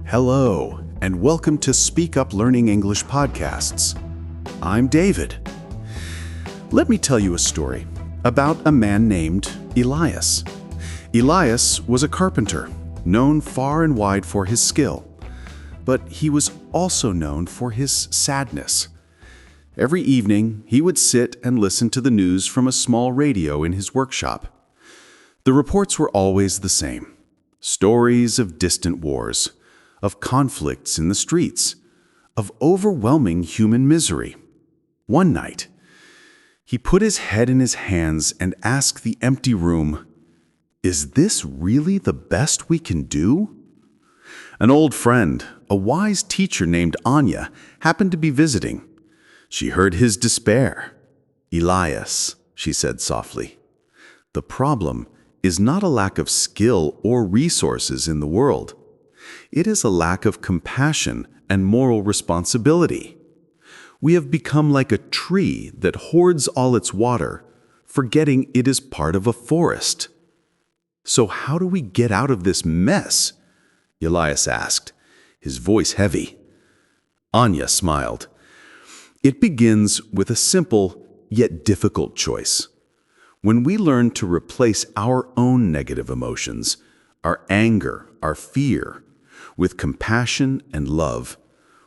Hello, and welcome to Speak Up Learning English podcasts. I'm David. Let me tell you a story about a man named Elias. Elias was a carpenter, known far and wide for his skill, but he was also known for his sadness. Every evening, he would sit and listen to the news from a small radio in his workshop. The reports were always the same. Stories of distant wars, of conflicts in the streets, of overwhelming human misery. One night, he put his head in his hands and asked the empty room, "Is this really the best we can do?" An old friend, a wise teacher named Anya, happened to be visiting. She heard his despair. "Elias," she said softly, "the problem is not a lack of skill or resources in the world. It is a lack of compassion and moral responsibility. We have become like a tree that hoards all its water, forgetting it is part of a forest." "So how do we get out of this mess?" Elias asked, his voice heavy. Anya smiled. "It begins with a simple yet difficult choice. When we learn to replace our own negative emotions, our anger, our fear, with compassion and love,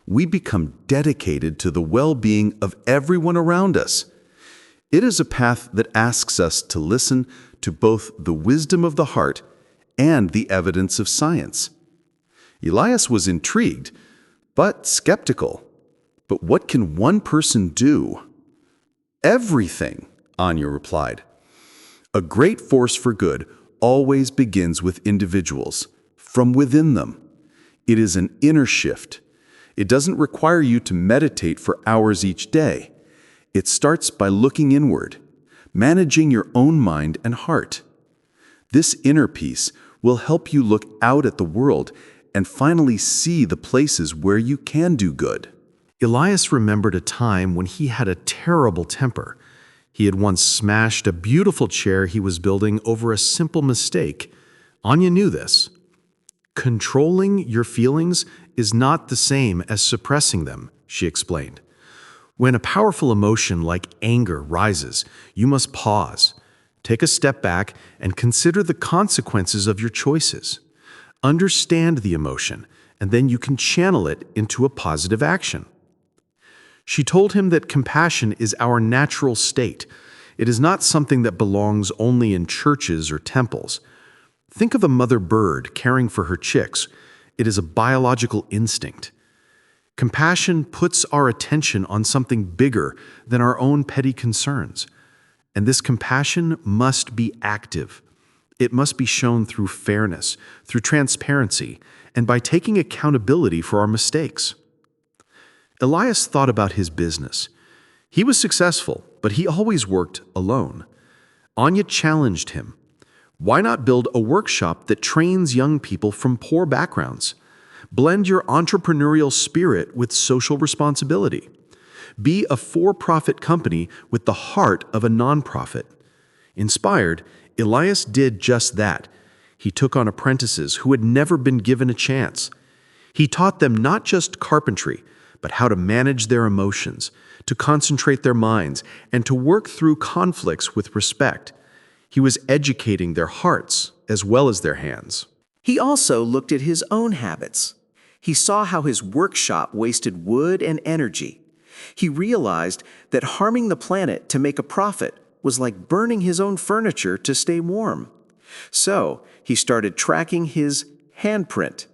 we become dedicated to the well-being of everyone around us. It is a path that asks us to listen to both the wisdom of the heart and the evidence of science." Elias was intrigued, but skeptical. "But what can one person do?" "Everything," Anya replied. "A great force for good always begins with individuals, from within them. It is an inner shift. It doesn't require you to meditate for hours each day. It starts by looking inward, managing your own mind and heart. This inner peace will help you look out at the world and finally see the places where you can do good." Elias remembered a time when he had a terrible temper. He had once smashed a beautiful chair he was building over a simple mistake. Anya knew this. "Controlling your feelings is not the same as suppressing them," she explained. "When a powerful emotion like anger rises, you must pause, take a step back, and consider the consequences of your choices. Understand the emotion, and then you can channel it into a positive action." She told him that compassion is our natural state. It is not something that belongs only in churches or temples. Think of a mother bird caring for her chicks. It is a biological instinct. Compassion puts our attention on something bigger than our own petty concerns. And this compassion must be active. It must be shown through fairness, through transparency, and by taking accountability for our mistakes. Elias thought about his business. He was successful, but he always worked alone. Anya challenged him. Why not build a workshop that trains young people from poor backgrounds? Blend your entrepreneurial spirit with social responsibility. Be a for-profit company with the heart of a nonprofit. Inspired, Elias did just that. He took on apprentices who had never been given a chance. He taught them not just carpentry, but how to manage their emotions, to concentrate their minds, and to work through conflicts with respect. He was educating their hearts as well as their hands. He also looked at his own habits. He saw how his workshop wasted wood and energy. He realized that harming the planet to make a profit was like burning his own furniture to stay warm. So he started tracking his handprint.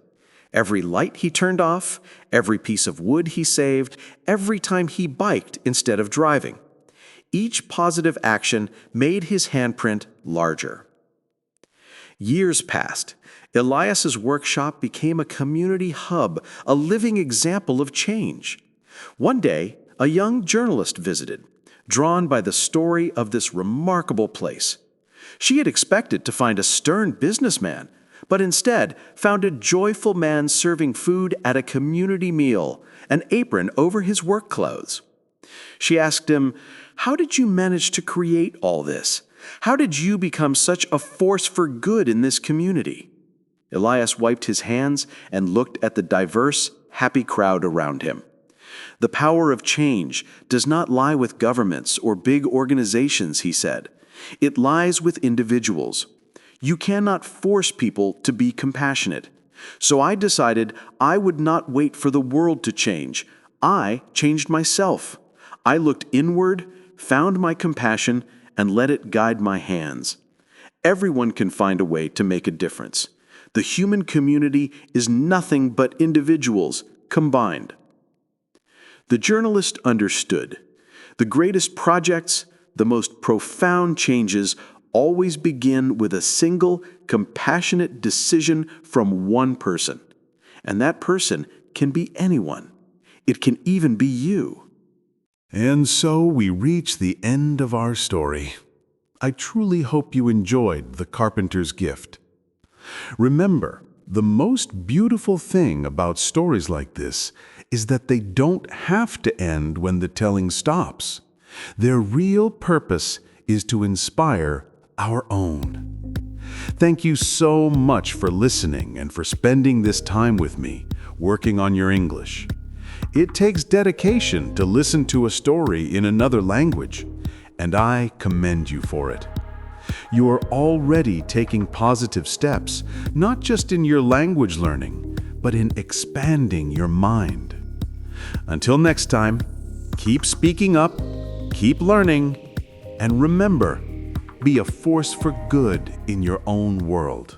Every light he turned off, every piece of wood he saved, every time he biked instead of driving. Each positive action made his handprint larger. Years passed. Elias's workshop became a community hub, a living example of change. One day, a young journalist visited, drawn by the story of this remarkable place. She had expected to find a stern businessman, but instead found a joyful man serving food at a community meal, an apron over his work clothes. She asked him, "How did you manage to create all this? How did you become such a force for good in this community?" Elias wiped his hands and looked at the diverse, happy crowd around him. The power of change does not lie with governments or big organizations, he said. It lies with individuals. You cannot force people to be compassionate. So I decided I would not wait for the world to change. I changed myself. I looked inward, found my compassion, and let it guide my hands. Everyone can find a way to make a difference. The human community is nothing but individuals combined. The journalist understood. The greatest projects, the most profound changes always begin with a single, compassionate decision from one person. And that person can be anyone. It can even be you. And so we reach the end of our story. I truly hope you enjoyed The Carpenter's Gift. Remember, the most beautiful thing about stories like this is that they don't have to end when the telling stops. Their real purpose is to inspire our own. Thank you so much for listening and for spending this time with me, working on your English. It takes dedication to listen to a story in another language, and I commend you for it. You are already taking positive steps, not just in your language learning, but in expanding your mind. Until next time, keep speaking up, keep learning, and remember, be a force for good in your own world.